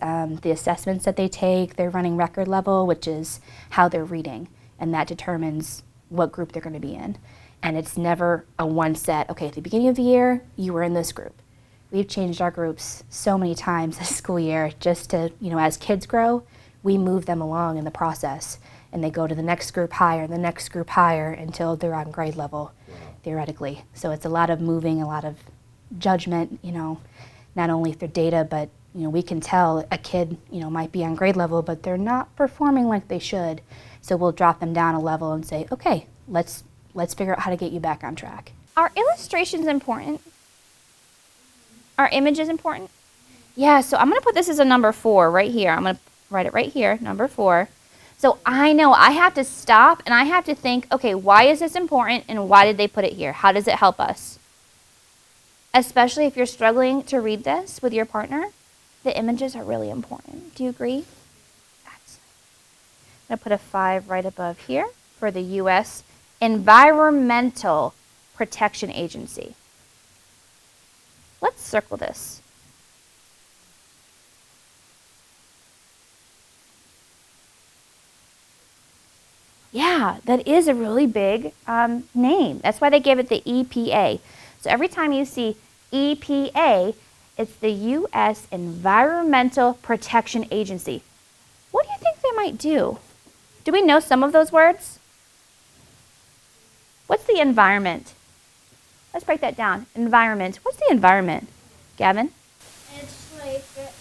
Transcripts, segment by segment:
use the assessments that they take. They're running record level, which is how they're reading, and that determines what group they're going to be in. And it's never a one set, okay, at the beginning of the year, you were in this group. We've changed our groups so many times this school year just to, as kids grow, we move them along in the process, and they go to the next group higher, the next group higher, until they're on grade level, theoretically. So it's a lot of moving, a lot of judgment, not only through data, but we can tell a kid, might be on grade level, but they're not performing like they should. So we'll drop them down a level and say, okay, let's figure out how to get you back on track. Are illustrations important? Are images important? Yeah, so I'm going to put this as a number 4 right here. I'm going to write it right here, number 4. So I know I have to stop and I have to think, okay, why is this important and why did they put it here? How does it help us? Especially if you're struggling to read this with your partner, the images are really important. Do you agree? I'm going to put a 5 right above here for the U.S. Environmental Protection Agency. Let's circle this. Yeah, that is a really big name. That's why they gave it the EPA. So every time you see EPA, it's the U.S. Environmental Protection Agency. What do you think they might do? Do we know some of those words? What's the environment? Let's break that down. Environment. What's the environment? Gavin? It's like the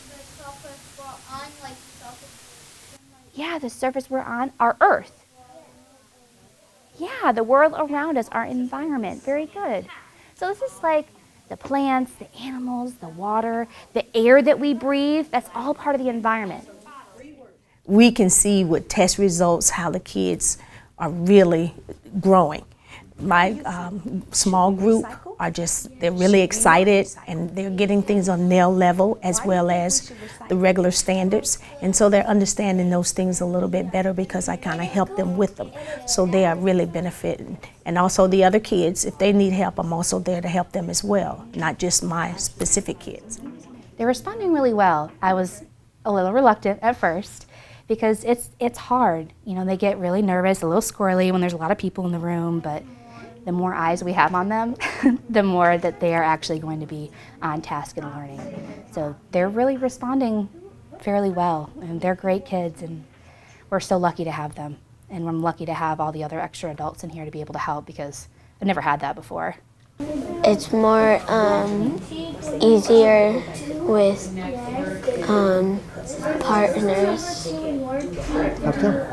surface we're on, like the surface. Yeah, the surface we're on, our Earth. Yeah, the world around us, our environment. Very good. So this is like the plants, the animals, the water, the air that we breathe. That's all part of the environment. We can see with test results how the kids are really growing. My small group they're really excited, and they're getting things on their level as well as the regular standards. And so they're understanding those things a little bit better because I kind of help them with them. So they are really benefiting. And also the other kids, if they need help, I'm also there to help them as well, not just my specific kids. They're responding really well. I was a little reluctant at first because it's hard. They get really nervous, a little squirrely when there's a lot of people in the room, but the more eyes we have on them, the more that they are actually going to be on task and learning. So they're really responding fairly well, and they're great kids, and we're so lucky to have them. And I'm lucky to have all the other extra adults in here to be able to help because I've never had that before. It's more easier with partners. How come?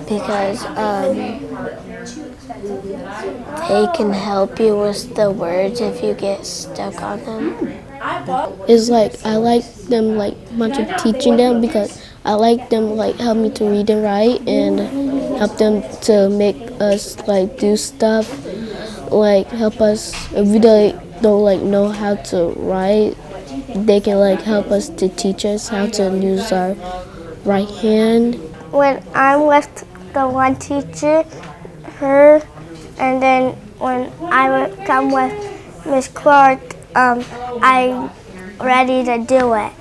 Because they can help you with the words if you get stuck on them. It's like I like them much of teaching them because I like them help me to read and write and help them to make us do stuff, help us if we don't know how to write. They can help us to teach us how to use our right hand. When I'm with the one teacher, her, and then when I would come with Miss Clark, I'm ready to do it.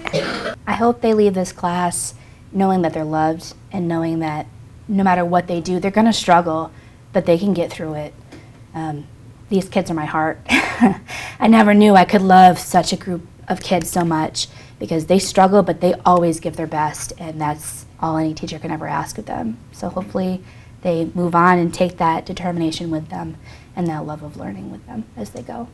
I hope they leave this class knowing that they're loved and knowing that no matter what they do, they're going to struggle, but they can get through it. These kids are my heart. I never knew I could love such a group of kids so much because they struggle, but they always give their best, and that's all any teacher can ever ask of them. So hopefully they move on and take that determination with them and that love of learning with them as they go.